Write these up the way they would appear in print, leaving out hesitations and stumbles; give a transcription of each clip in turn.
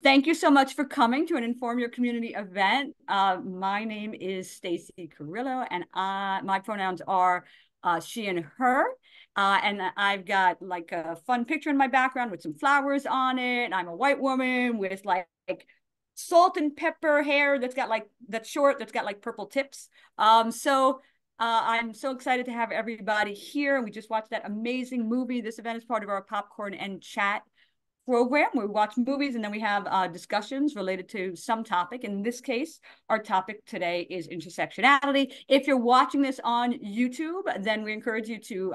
Thank you so much for coming to an Inform Your Community event. My name is Stacy Carrillo, and my pronouns are she and her. And I've got like a fun picture in my background with some flowers on it. I'm a white woman with like salt and pepper hair that's short, that's got like purple tips. I'm so excited to have everybody here. We just watched that amazing movie. This event is part of our popcorn and chat program where we watch movies and then we have discussions related to some topic. In this case, our topic today is intersectionality. If you're watching this on YouTube, then we encourage you to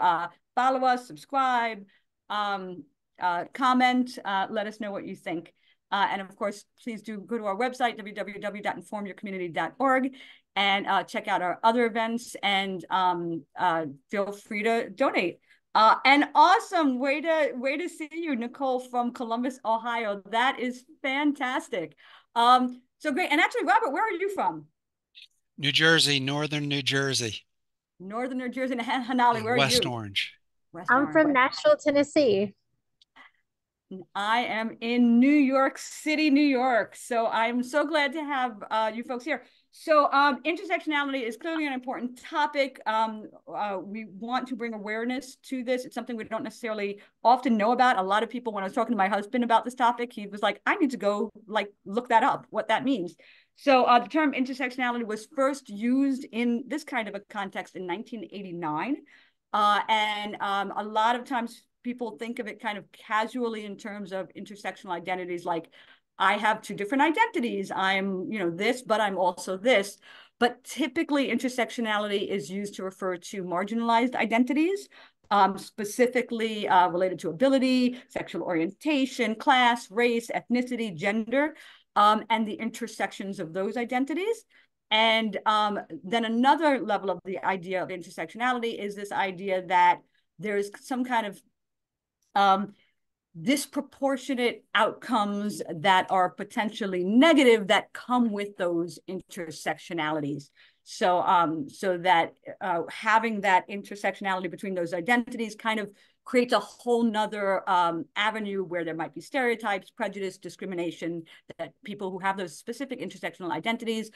follow us, subscribe, comment, let us know what you think. And of course, please do go to our website, www.informyourcommunity.org, and check out our other events, and feel free to donate. And awesome way to see you, Nicole from Columbus, Ohio. That is fantastic. So great. And actually, Robert, where are you from? New Jersey, northern New Jersey, Northern New Jersey. And Hanali, and where are West you? Orange. West I'm Orange. from Nashville, Tennessee. I am in New York City, New York. So I'm so glad to have you folks here. So intersectionality is clearly an important topic. We want to bring awareness to this. It's something we don't necessarily often know about. A lot of people, when I was talking to my husband about this topic, he was like, I need to go like look that up, what that means. So the term intersectionality was first used in this kind of a context in 1989. And a lot of times people think of it kind of casually in terms of intersectional identities, like I have two different identities. I'm, this, but I'm also this. But typically intersectionality is used to refer to marginalized identities, specifically related to ability, sexual orientation, class, race, ethnicity, gender, and the intersections of those identities. And then another level of the idea of intersectionality is this idea that there's some kind of disproportionate outcomes that are potentially negative that come with those intersectionalities. So that having that intersectionality between those identities kind of creates a whole nother avenue where there might be stereotypes, prejudice, discrimination that people who have those specific intersectional identities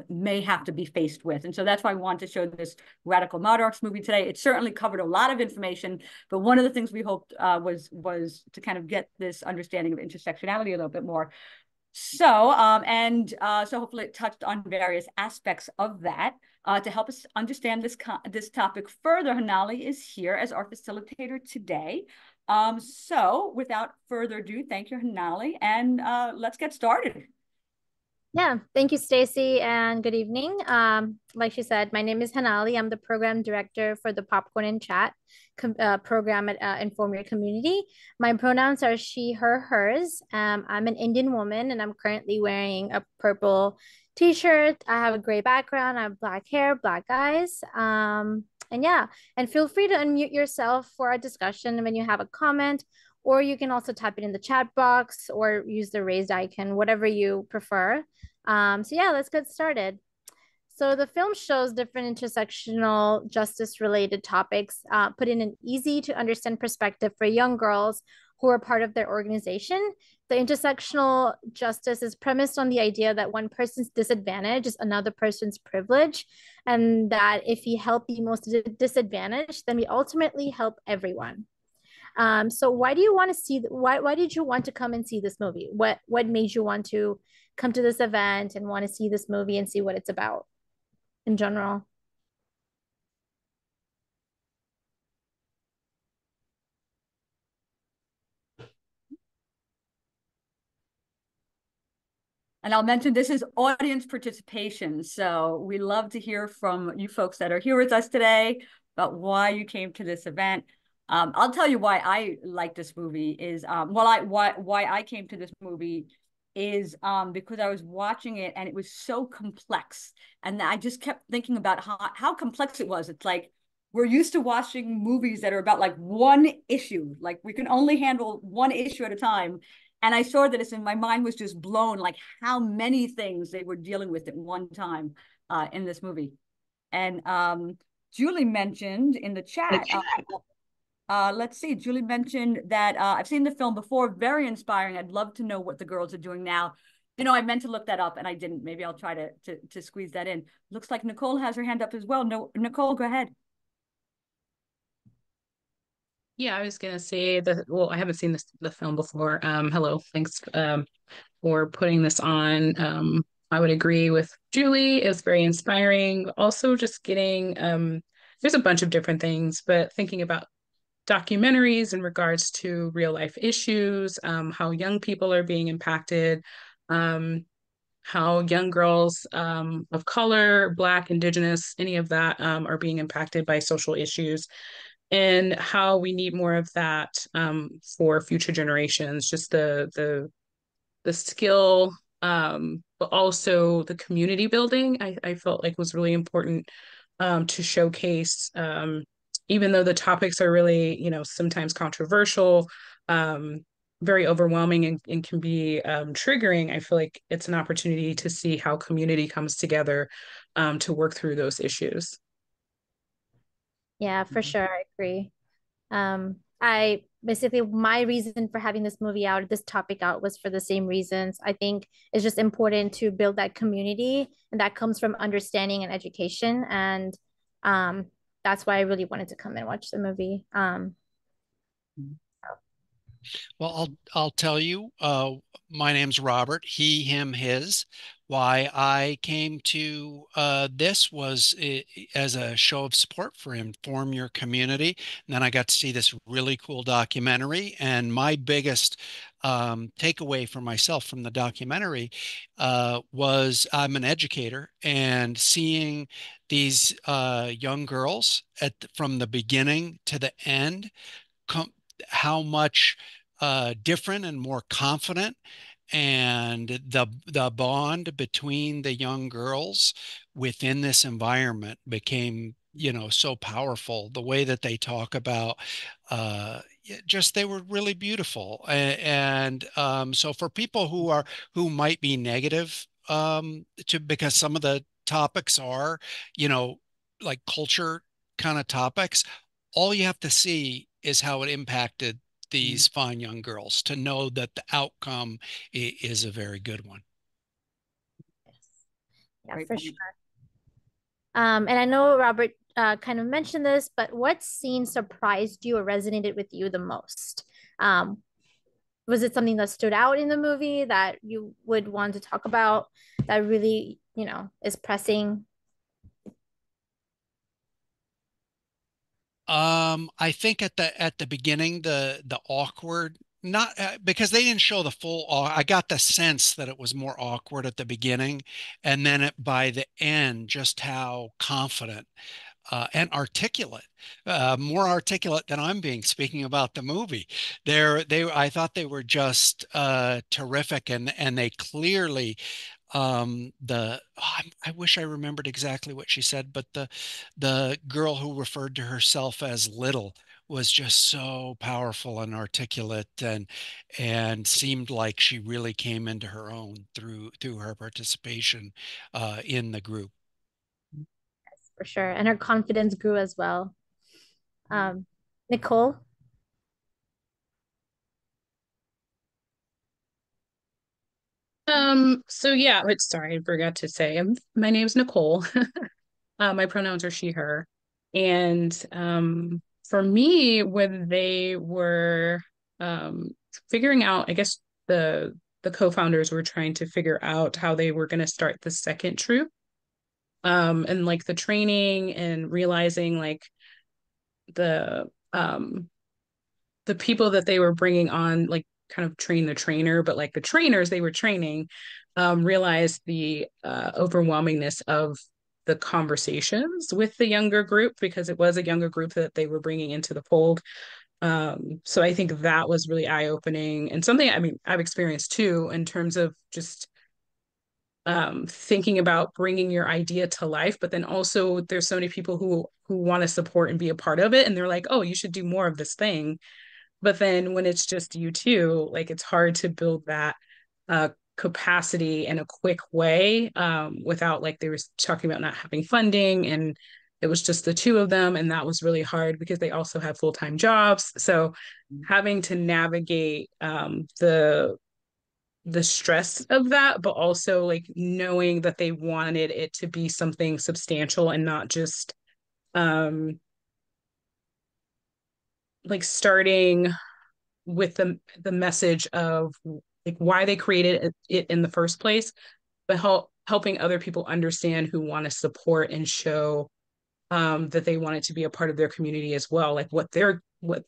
may have to be faced with. And so that's why I want to show this Radical Monarchs movie today. It certainly covered a lot of information, but one of the things we hoped was to kind of get this understanding of intersectionality a little bit more. So hopefully it touched on various aspects of that. To help us understand this topic further, Hanali is here as our facilitator today. So without further ado, thank you, Hanali, and let's get started. Yeah, thank you, Stacy, and good evening. Like she said, my name is Hanali. I'm the program director for the Popcorn and Chat program at Inform Your Community. My pronouns are she, her, hers. I'm an Indian woman, and I'm currently wearing a purple t-shirt. I have a gray background. I have black hair, black eyes. And yeah, and feel free to unmute yourself for a discussion when you have a comment, or you can also type it in the chat box or use the raised icon, whatever you prefer. So yeah, let's get started. So the film shows different intersectional justice related topics put in an easy to understand perspective for young girls who are part of their organization. The intersectional justice is premised on the idea that one person's disadvantage is another person's privilege, and that if we help the most disadvantaged, then we ultimately help everyone. So why do you want to see why did you want to come and see this movie? What made you want to come to this event and want to see this movie and see what it's about in general? And I'll mention this is audience participation. So we love to hear from you folks that are here with us today about why you came to this event. I'll tell you why I like this movie is why I came to this movie is because I was watching it and it was so complex. And I just kept thinking about how complex it was. It's like we're used to watching movies that are about like one issue, like we can only handle one issue at a time. And I saw that and my mind was just blown, like how many things they were dealing with at one time in this movie. And Julie mentioned in the chat Let's see. Julie mentioned that I've seen the film before. Very inspiring. I'd love to know what the girls are doing now. I meant to look that up and I didn't. Maybe I'll try to squeeze that in. Looks like Nicole has her hand up as well. No, Nicole, go ahead. Yeah, I was gonna say well, I haven't seen the film before. Hello, thanks for putting this on. I would agree with Julie. It's very inspiring. Also, just getting there's a bunch of different things, but thinking about documentaries in regards to real life issues, how young people are being impacted, um, how young girls of color, Black, Indigenous, any of that are being impacted by social issues, and how we need more of that for future generations. Just the skill, but also the community building. I felt like was really important to showcase, even though the topics are really, sometimes controversial, um, very overwhelming and can be triggering. I feel like it's an opportunity to see how community comes together to work through those issues. Yeah, for sure. I agree. I basically my reason for having this movie out, this topic out, was for the same reasons. I think it's just important to build that community, and that comes from understanding and education. And um, that's why I really wanted to come and watch the movie. Well, I'll tell you, my name's Robert, he, him, his. Why I came to this was as a show of support for Inform Your Community. And then I got to see this really cool documentary. And my biggest takeaway for myself from the documentary was I'm an educator, and seeing these young girls from the beginning to the end, com how much different and more confident, and the bond between the young girls within this environment became, so powerful. The way that they talk about just they were really beautiful. And so for people who might be negative to because some of the topics are, you know, like culture kind of topics, all you have to see is how it impacted these fine young girls to know that the outcome is a very good one. Yeah, Great for point. sure. And I know Robert kind of mentioned this, but what scene surprised you or resonated with you the most? Was it something that stood out in the movie that you would want to talk about that really, is pressing? I think at the beginning, the awkward, not because they didn't show the full. I got the sense that it was more awkward at the beginning, and then by the end, just how confident and articulate, more articulate than I'm being, speaking about the movie. I thought they were just terrific, and they clearly I wish I remembered exactly what she said, but the girl who referred to herself as little was just so powerful and articulate, and seemed like she really came into her own through her participation in the group. For sure. And her confidence grew as well. Um, Nicole? So yeah, but sorry, I forgot to say, my name's Nicole. My pronouns are she, her. And for me, when they were figuring out, I guess the co-founders were trying to figure out how they were going to start the second troop, and like the training and realizing like the the people that they were bringing on, like kind of train the trainer, but like the trainers they were training realized the overwhelmingness of the conversations with the younger group, because it was a younger group that they were bringing into the fold. So I think that was really eye-opening, and something, I mean, I've experienced too, in terms of just thinking about bringing your idea to life, but then also there's so many people who want to support and be a part of it, and they're like, oh, you should do more of this thing. But then when it's just you two, like it's hard to build that capacity in a quick way, without, like they were talking about, not having funding and it was just the two of them, and that was really hard because they also have full-time jobs. So having to navigate the stress of that, but also like knowing that they wanted it to be something substantial and not just like starting with the message of like why they created it in the first place, but helping other people understand who want to support and show that they want it to be a part of their community as well, like what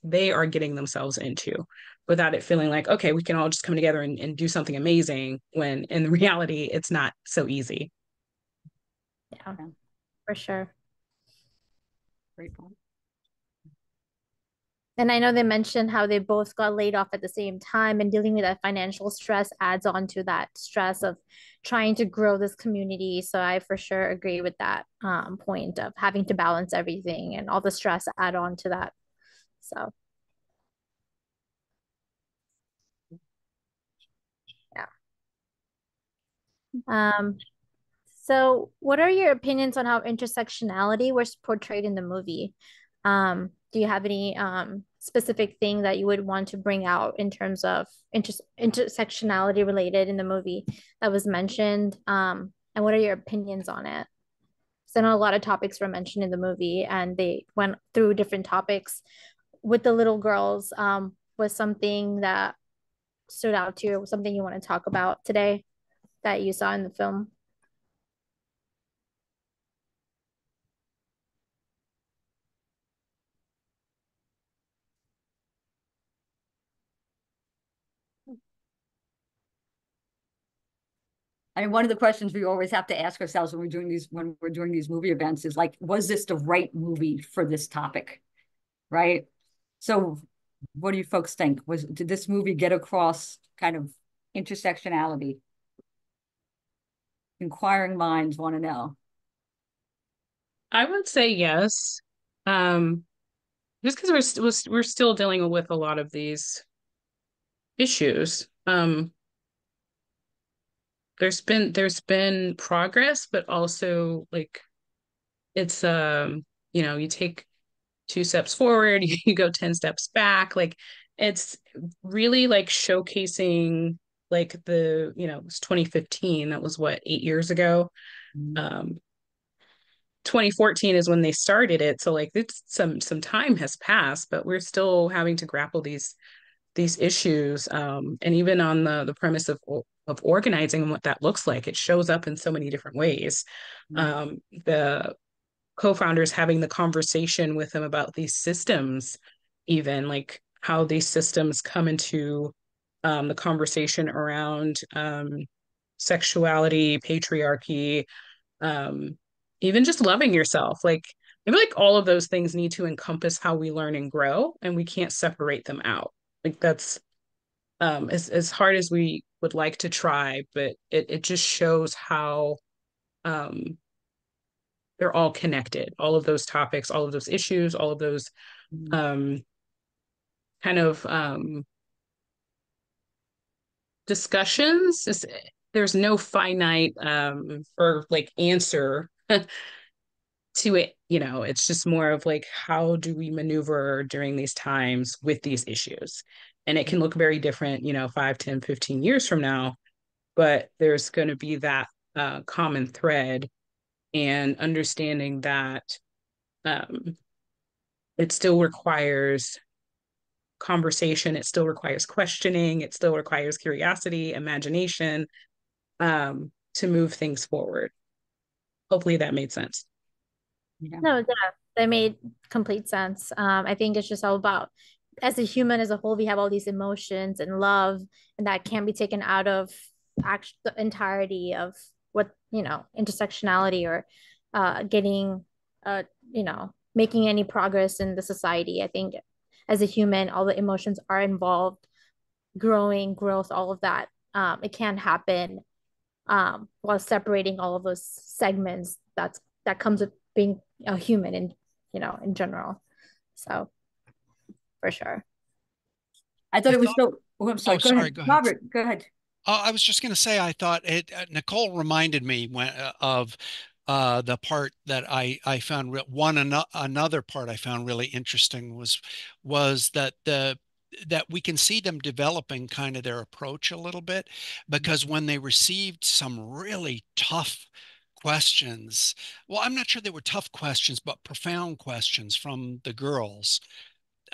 they are getting themselves into, without it feeling like, okay, we can all just come together and do something amazing, when in reality it's not so easy. Yeah, for sure. Great point. And I know they mentioned how they both got laid off at the same time, and dealing with that financial stress adds on to that stress of trying to grow this community. So I for sure agree with that point of having to balance everything and all the stress add on to that. So yeah. Um, so what are your opinions on how intersectionality was portrayed in the movie? Do you have any specific thing that you would want to bring out in terms of intersectionality related in the movie that was mentioned? And what are your opinions on it? So I know a lot of topics were mentioned in the movie, and they went through different topics. With the little girls, was something that stood out to you, something you want to talk about today that you saw in the film? I mean, one of the questions we always have to ask ourselves when we're doing these movie events is like, was this the right movie for this topic? Right. So what do you folks think? Did this movie get across kind of intersectionality? Inquiring minds want to know. I would say yes. Um, just because we're still dealing with a lot of these issues. There's been progress, but also like it's you take two steps forward, you go 10 steps back. Like it's really like showcasing like it was 2015. That was what, 8 years ago. Mm-hmm. 2014 is when they started it. So like it's some time has passed, but we're still having to grapple these issues. And even on the premise of organizing and what that looks like, it shows up in so many different ways. The co-founders having the conversation with them about these systems, even like how these systems come into the conversation around sexuality, patriarchy, um, even just loving yourself. Like I feel like all of those things need to encompass how we learn and grow, and we can't separate them out. Like that's as hard as we would like to try, but it just shows how um they're all connected. All of those topics, all of those issues, all of those um kind of discussions. There's no finite or like answer to it. It's just more of like, how do we maneuver during these times with these issues? And it can look very different, 5, 10, 15 years from now, but there's going to be that common thread, and understanding that um, it still requires conversation, it still requires questioning, it still requires curiosity, imagination, to move things forward. Hopefully that made sense. Yeah. No, yeah, that made complete sense. I think it's just all about, as a human as a whole, we have all these emotions and love, and that can't be taken out of the entirety of what, intersectionality or getting, uh, making any progress in the society. I think as a human, all the emotions are involved, growth, all of that. It can happen while separating all of those segments. That comes with being a human in general. So for sure. I thought I it was thought, so. Oh, I'm sorry. oh, Go sorry, ahead, go ahead. Robert. Go ahead. I was just going to say, I thought Nicole reminded me of the part that I found another part I found really interesting was that we can see them developing kind of their approach a little bit, because when they received some really tough questions, well, I'm not sure they were tough questions, but profound questions from the girls,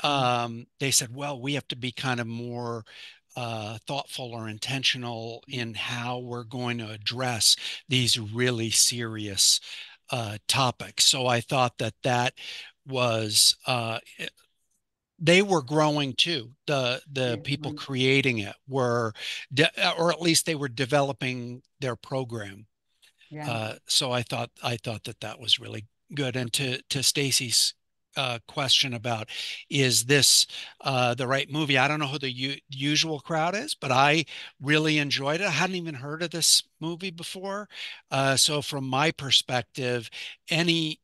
they said, well, we have to be kind of more thoughtful or intentional in how we're going to address these really serious topics. So I thought that that was they were growing too. The people creating it were, or at least they were developing their program. Yeah. So I thought that that was really good. And to Stacy's question about, is this the right movie? I don't know who the usual crowd is, but I really enjoyed it. I hadn't even heard of this movie before. So from my perspective, any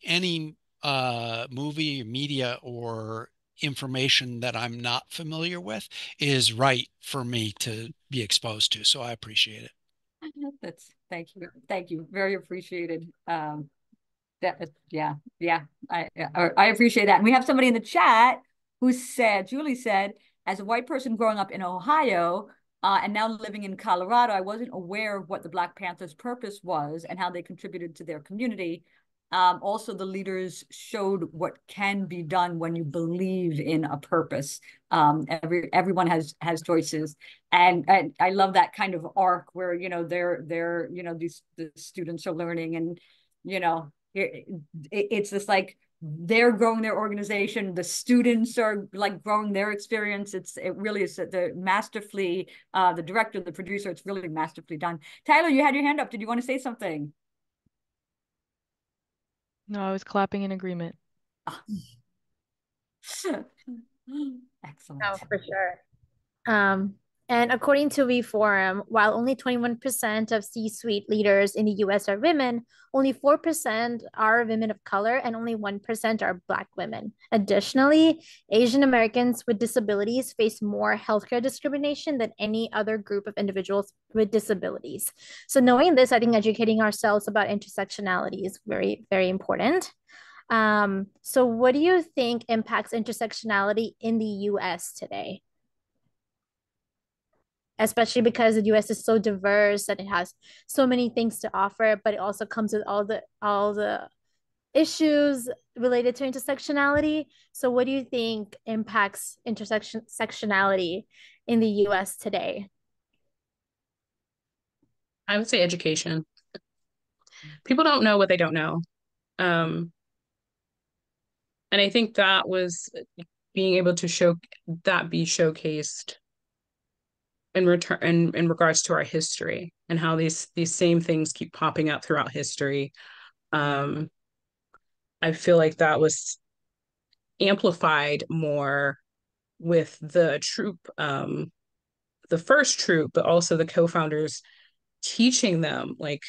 movie, media, or information that I'm not familiar with is right for me to be exposed to. So I appreciate it. That's thank you, very appreciated. That yeah, I appreciate that. And we have somebody in the chat who said, Julie said, as a white person growing up in Ohio and now living in Colorado, I wasn't aware of what the Black Panthers' purpose was and how they contributed to their community. Also, the leaders showed what can be done when you believe in a purpose. Everyone has choices, and I love that kind of arc where they're the students are learning, and it's just like they're growing their organization, the students are like growing their experience. It really is the masterfully, the director, the producer, it's really masterfully done. Tyler, you had your hand up. Did you want to say something? No, I was clapping in agreement. Excellent. Oh, for sure. Um, and according to Reforum, while only 21% of C-suite leaders in the US are women, only 4% are women of color and only 1% are Black women. Additionally, Asian Americans with disabilities face more healthcare discrimination than any other group of individuals with disabilities. So knowing this, I think educating ourselves about intersectionality is very, very important. So what do you think impacts intersectionality in the US today? Especially because the US is so diverse and it has so many things to offer, but it also comes with all the issues related to intersectionality. So what do you think impacts intersectionality in the US today? I would say education. People don't know what they don't know. Um, and I think that was being able to be showcased in return in regards to our history and how these same things keep popping up throughout history. Um, I feel like that was amplified more with the first troop, but also the co-founders teaching them like,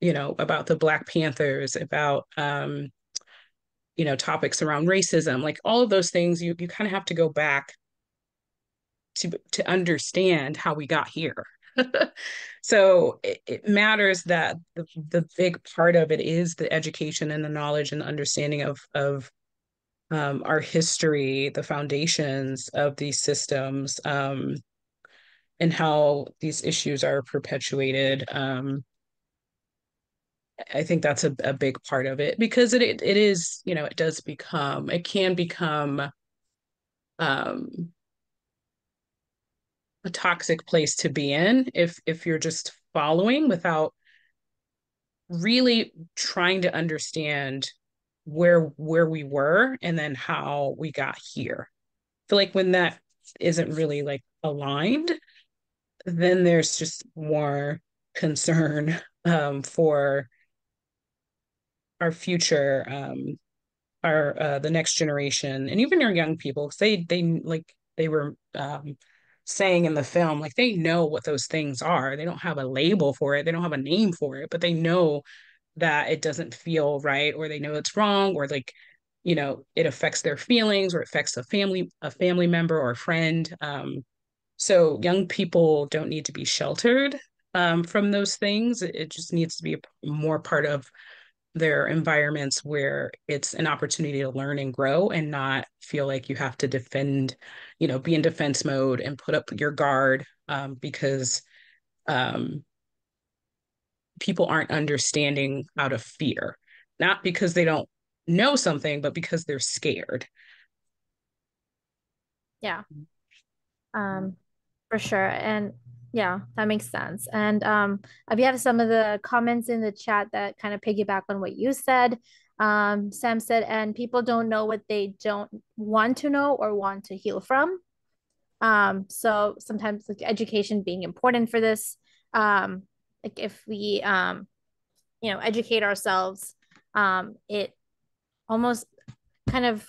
about the Black Panthers, about topics around racism, like all of those things. You kind of have to go back to understand how we got here. So it matters that the big part of it is the education and the knowledge and the understanding of our history, the foundations of these systems, and how these issues are perpetuated. I think that's a big part of it, because it is, it can become um, a toxic place to be in if you're just following without really trying to understand where we were and then how we got here. I feel like when that isn't really like aligned, then there's just more concern for our future, our the next generation, and even our young people, because they like they were saying in the film, like they know what those things are. They don't have a label for it, they don't have a name for it, but they know that it doesn't feel right, or they know it's wrong, or like it affects their feelings, or it affects a family member or a friend. So young people don't need to be sheltered from those things. It just needs to be more part of they're environments where it's an opportunity to learn and grow and not feel like you have to defend, be in defense mode and put up your guard, because um, people aren't understanding out of fear, not because they don't know something, but because they're scared. Yeah. For sure. And yeah, that makes sense. And we have some of the comments in the chat that kind of piggyback on what you said. Sam said, and people don't know what they don't want to know or want to heal from. So sometimes like education being important for this. Like if we educate ourselves, it almost kind of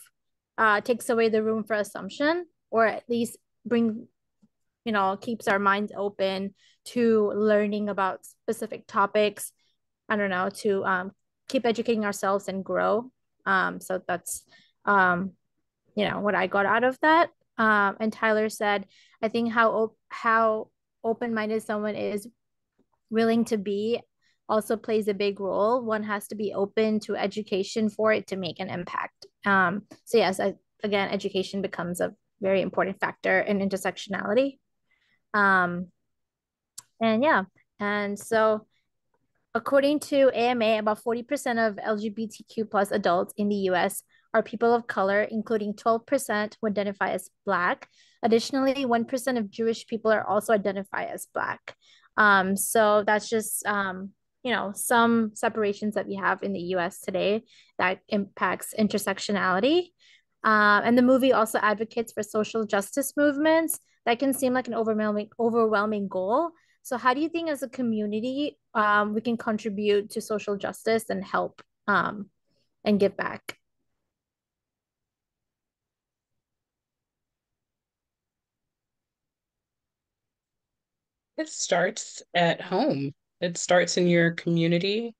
takes away the room for assumption, or at least bring keeps our minds open to learning about specific topics. I don't know, to keep educating ourselves and grow. So that's what I got out of that. And Tyler said, I think how open-minded someone is willing to be also plays a big role. One has to be open to education for it to make an impact. So yes, again, education becomes a very important factor in intersectionality. Um, and yeah, and so according to AMA, about 40% of LGBTQ plus adults in the US are people of color, including 12% who identify as Black. Additionally, 1% of Jewish people are also identify as Black. So that's just some separations that we have in the US today that impacts intersectionality. And the movie also advocates for social justice movements that can seem like an overwhelming goal. So how do you think as a community we can contribute to social justice and help and give back? It starts at home. It starts in your community,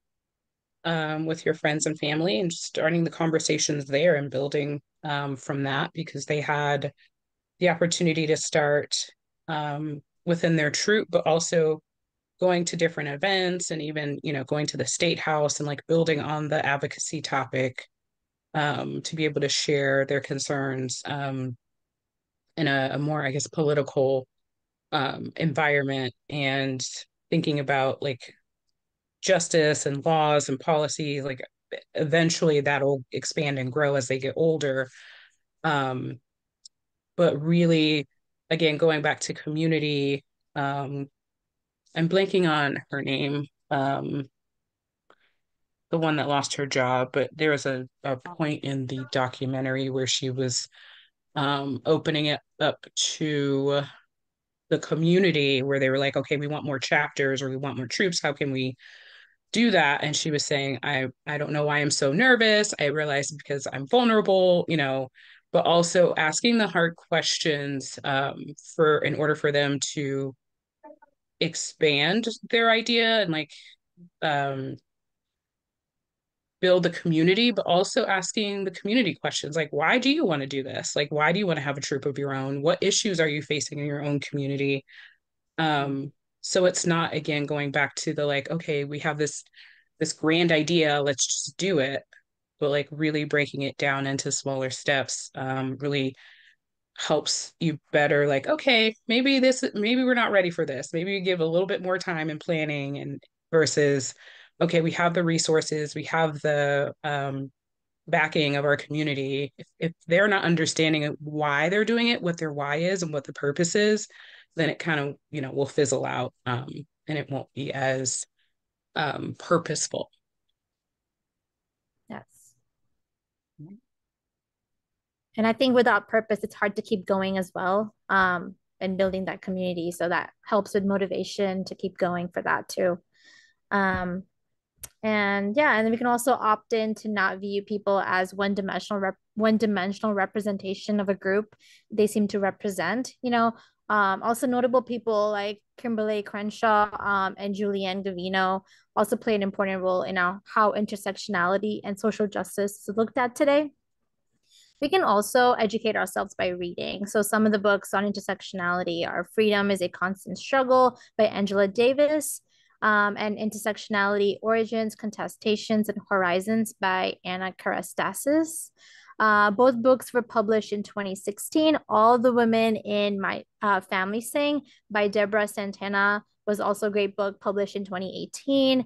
with your friends and family, and just starting the conversations there and building from that, because they had the opportunity to start within their troop, but also going to different events and even, going to the state house and like building on the advocacy topic, to be able to share their concerns in a more, I guess, political environment, and thinking about like justice and laws and policy. Like eventually that'll expand and grow as they get older. Um, but really, again, going back to community, I'm blanking on her name, the one that lost her job, but there was a point in the documentary where she was opening it up to the community, where they were like, okay, we want more chapters or we want more troops. How can we do that? And she was saying, I don't know why I'm so nervous. I realize because I'm vulnerable, but also asking the hard questions, for in order for them to expand their idea and like um build the community, but also asking the community questions like, why do you want to do this? Like, why do you want to have a troop of your own? What issues are you facing in your own community? So it's not, again, going back to the like, okay, we have this grand idea, let's just do it, but like really breaking it down into smaller steps, really helps you better, like, okay, maybe we're not ready for this, maybe we give a little bit more time and planning, and versus, okay, we have the resources, we have the backing of our community. If they're not understanding why they're doing it, what their why is and what the purpose is, then it kind of, will fizzle out, and it won't be as purposeful. Yes. And I think without purpose, it's hard to keep going as well, and building that community. So that helps with motivation to keep going for that too. Um, and yeah, and then we can also opt in to not view people as one-dimensional representation of a group they seem to represent. Also notable people like Kimberly Crenshaw and Julianne Gavino also play an important role in how intersectionality and social justice is looked at today. We can also educate ourselves by reading. So some of the books on intersectionality are Freedom is a Constant Struggle by Angela Davis, and Intersectionality, Origins, Contestations, and Horizons by Anna Karastasis. Both books were published in 2016. All the Women in My Family Sing by Deborah Santana was also a great book, published in 2018.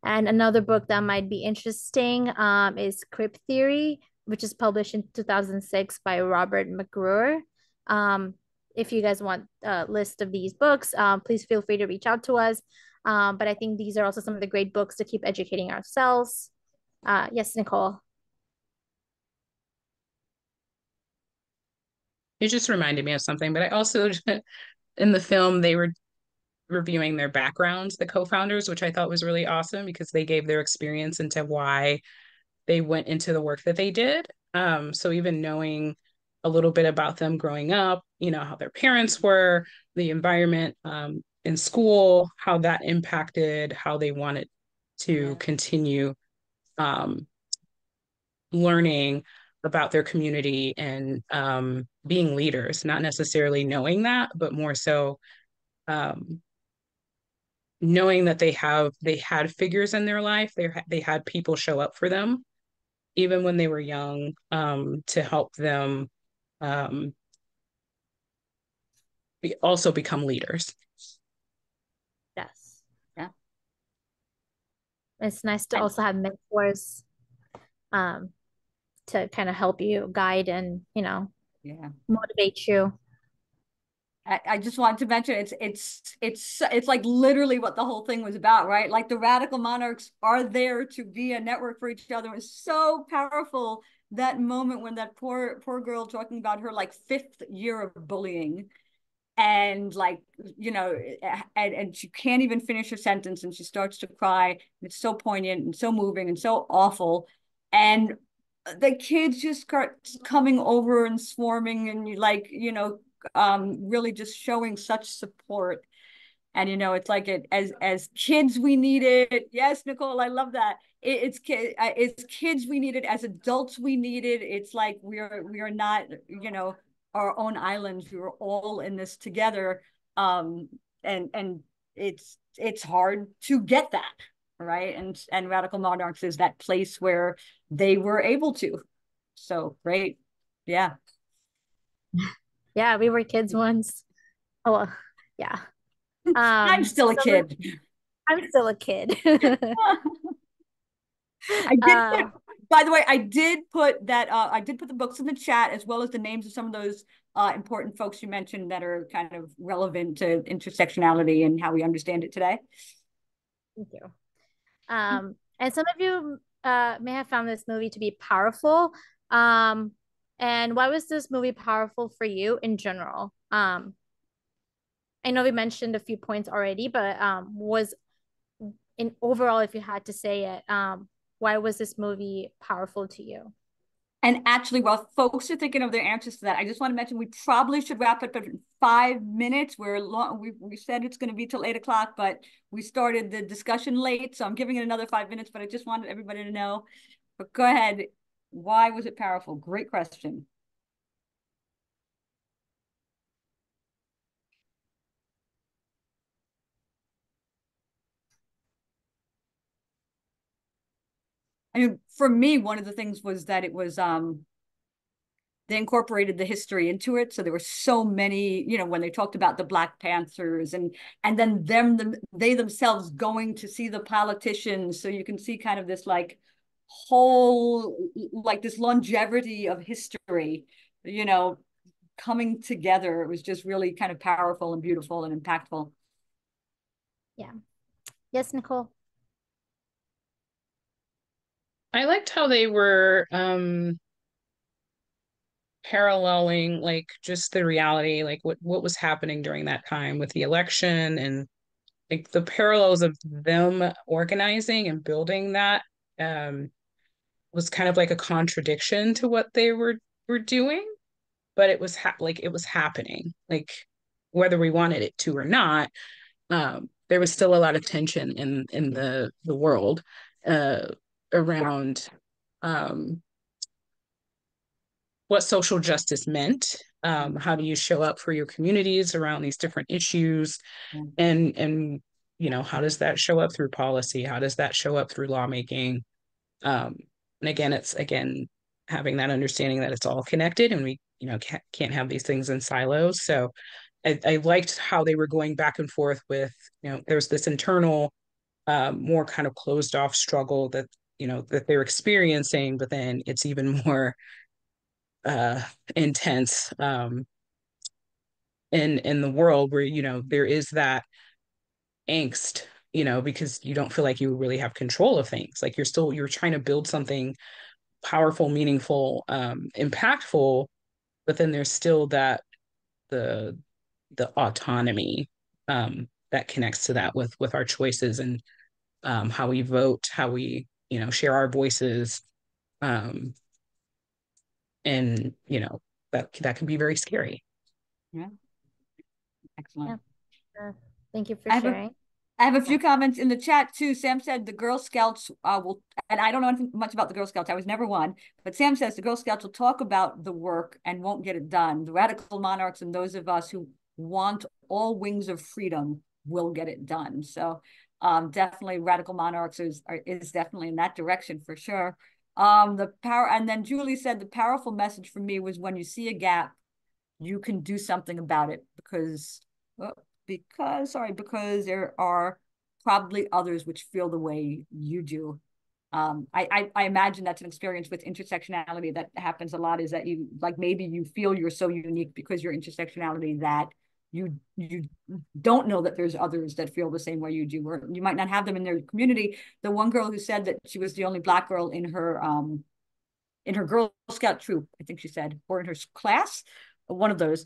And another book that might be interesting is Crip Theory, which is published in 2006 by Robert McGruer. If you guys want a list of these books, please feel free to reach out to us. But I think these are also some of the great books to keep educating ourselves. Yes, Nicole. It just reminded me of something, but I also, in the film, they were reviewing their backgrounds, the co-founders, which I thought was really awesome because they gave their experience into why they went into the work that they did. So even knowing a little bit about them growing up, you know, how their parents were, the environment in school, how that impacted how they wanted to continue learning about their community and being leaders, not necessarily knowing that, but more so um, knowing that they had figures in their life, they had people show up for them even when they were young, to help them also become leaders. Yes. Yeah. It's nice to also have mentors um, to kind of help you guide and, motivate you. I just wanted to mention it's like literally what the whole thing was about, right? Like the radical monarchs are there to be a network for each other. It was so powerful, that moment when that poor girl talking about her like 5th year of bullying, and like, and she can't even finish her sentence and she starts to cry. It's so poignant and so moving and so awful. And the kids just start coming over and swarming, and really just showing such support. And it's like as kids we need it. Yes, Nicole, I love that. It's kids we need it, as adults we need it. It's like we are not our own islands. We were all in this together. And it's hard to get that right. And Radical Monarchs is that place where they were able to. So great. Yeah. Yeah, we were kids once. Oh, well, yeah. I'm still a kid. I'm still a kid. I did put, by the way, I did put the books in the chat, as well as the names of some of those important folks you mentioned that are kind of relevant to intersectionality and how we understand it today. Thank you. And some of you may have found this movie to be powerful. And why was this movie powerful for you in general? I know we mentioned a few points already, but was in overall, if you had to say it, why was this movie powerful to you? And actually, while folks are thinking of their answers to that, I just want to mention we probably should wrap it up in 5 minutes. We're long. We said it's going to be till 8 o'clock, but we started the discussion late, so I'm giving it another 5 minutes. But I just wanted everybody to know. But go ahead. Why was it powerful? Great question. I mean, for me, one of the things was that it was they incorporated the history into it. So there were so many, when they talked about the Black Panthers and then they themselves going to see the politicians. So you can see kind of this like whole, like this longevity of history, coming together. It was just really kind of powerful and beautiful and impactful. Yeah. Yes, Nicole. I liked how they were paralleling like just the reality, like what was happening during that time with the election, and like the parallels of them organizing and building that was kind of like a contradiction to what they were doing, but it was like it was happening, like whether we wanted it to or not. There was still a lot of tension in the world around what social justice meant. How do you show up for your communities around these different issues, and how does that show up through policy? How does that show up through lawmaking? And again, it's having that understanding that it's all connected, and we can't have these things in silos. So I liked how they were going back and forth with, there's this internal, more kind of closed off struggle that that they're experiencing, but then it's even more intense in the world where there is that angst, because you don't feel like you really have control of things. Like you're trying to build something powerful, meaningful, impactful, but then there's still the the autonomy that connects to that with our choices, and how we vote, how we share our voices, um, and that can be very scary. Yeah, excellent. Yeah. Thank you for I have a sharing. I have a few comments in the chat too. Sam said the Girl Scouts will, and I don't know anything much about the Girl Scouts. I was never one, but Sam says the Girl Scouts will talk about the work and won't get it done. The radical monarchs and those of us who want all wings of freedom will get it done. So definitely radical monarchs is definitely in that direction for sure. The power, and then Julie said the powerful message for me was when you see a gap, you can do something about it because there are probably others which feel the way you do. I imagine that's an experience with intersectionality that happens a lot, is that you maybe you feel you're so unique because you're intersectionality that you don't know that there's others that feel the same way you do, or you might not have them in their community. The one girl who said that she was the only Black girl in her Girl Scout troop, I think she said, or in her class, one of those.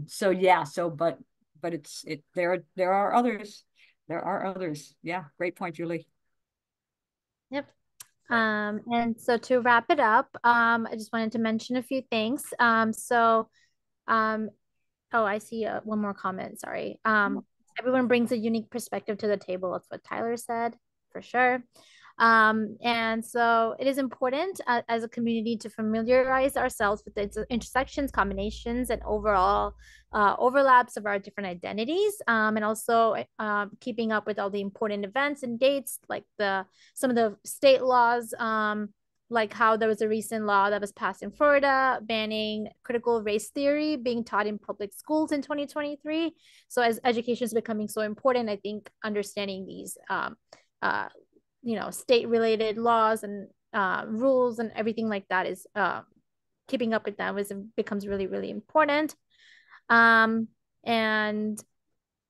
So yeah, but there are others. There are others. Yeah, great point, Julie. Yep. And so to wrap it up, I just wanted to mention a few things. Um, oh, I see one more comment. Sorry. Everyone brings a unique perspective to the table. That's what Tyler said, for sure. And so it is important as a community to familiarize ourselves with the intersections, combinations, and overall overlaps of our different identities, and also keeping up with all the important events and dates, like some of the state laws. Like how there was a recent law that was passed in Florida banning critical race theory being taught in public schools in 2023. So as education is becoming so important, I think understanding these uh, state related laws and rules and everything like that is keeping up with them becomes really, really important. And in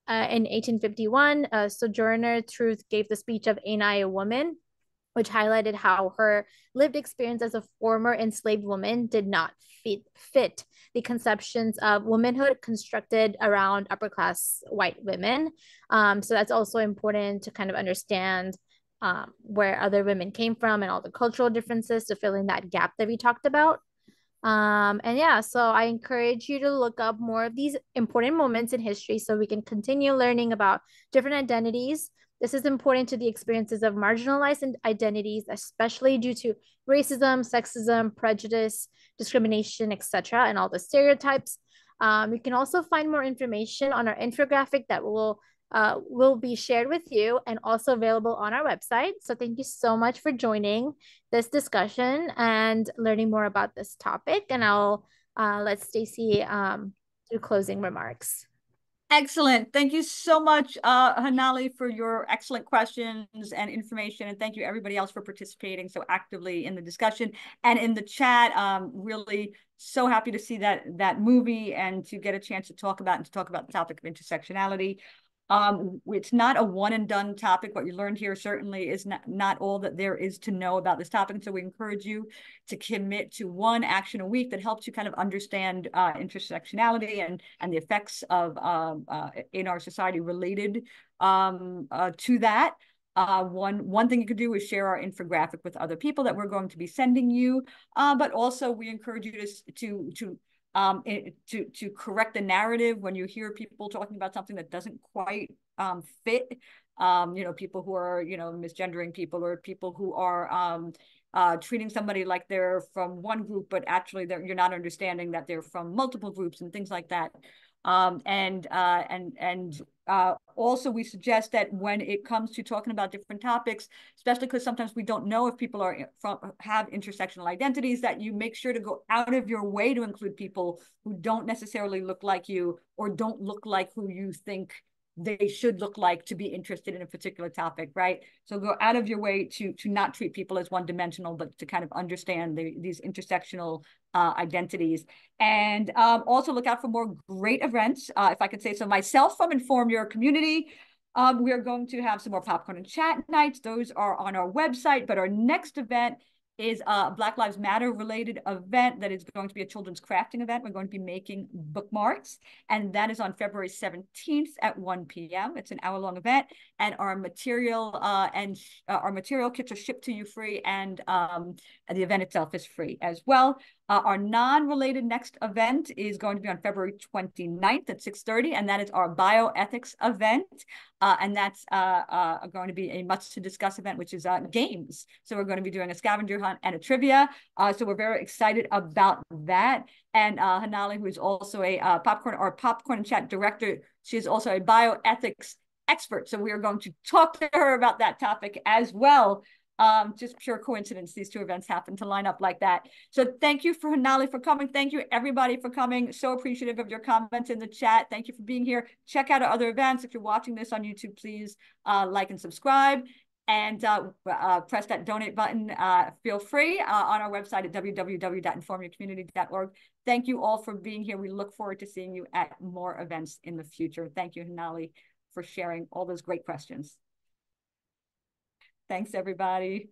1851, Sojourner Truth gave the speech of Ain't I a Woman, which highlighted how her lived experience as a former enslaved woman did not fit the conceptions of womanhood constructed around upper class white women. So that's also important to kind of understand where other women came from and all the cultural differences to fill in that gap that we talked about. And yeah, so I encourage you to look up more of these important moments in history so we can continue learning about different identities. This is important to the experiences of marginalized identities, especially due to racism, sexism, prejudice, discrimination, etc., and all the stereotypes. You can also find more information on our infographic that will be shared with you and also available on our website. So thank you so much for joining this discussion and learning more about this topic. And I'll let Stacy do closing remarks. Excellent. Thank you so much, Hanali, for your excellent questions and information. And thank you everybody else for participating so actively in the discussion and in the chat. Really so happy to see that movie and to get a chance to talk about the topic of intersectionality. It's not a one and done topic. What you learned here certainly is not all that there is to know about this topic. And so we encourage you to commit to one action a week that helps you kind of understand intersectionality and the effects of in our society related to that. One thing you could do is share our infographic with other people that we're going to be sending you. But also we encourage you to correct the narrative when you hear people talking about something that doesn't quite fit. People who are misgendering people, or people who are treating somebody like they're from one group, but actually you're not understanding that they're from multiple groups and things like that. Also, we suggest that when it comes to talking about different topics, especially because sometimes we don't know if people have intersectional identities, that you make sure to go out of your way to include people who don't necessarily look like you or don't look like who you think they should look like to be interested in a particular topic, right? So go out of your way to not treat people as one-dimensional, but to kind of understand these intersectional identities. And also look out for more great events, if I could say so myself, from Inform Your Community. We are going to have some more popcorn and chat nights. Those are on our website, but our next event is a Black Lives Matter related event that is going to be a children's crafting event. We're going to be making bookmarks, and that is on February 17th at 1 p.m. It's an hour-long event, and our material kits are shipped to you free, and the event itself is free as well. Our non-related next event is going to be on February 29th at 6:30, and that is our bioethics event. And that's going to be a much to discuss event, which is games. So we're going to be doing a scavenger hunt and a trivia. So we're very excited about that. And Hanali, who is also a popcorn and chat director, she is also a bioethics expert. So we are going to talk to her about that topic as well. Just pure coincidence, these two events happen to line up like that. So thank you for Hanali for coming. Thank you everybody for coming. So appreciative of your comments in the chat. Thank you for being here. Check out our other events. If you're watching this on YouTube, please like and subscribe, and press that donate button. Feel free on our website at www.informyourcommunity.org. Thank you all for being here. We look forward to seeing you at more events in the future. Thank you, Hanali, for sharing all those great questions. Thanks, everybody.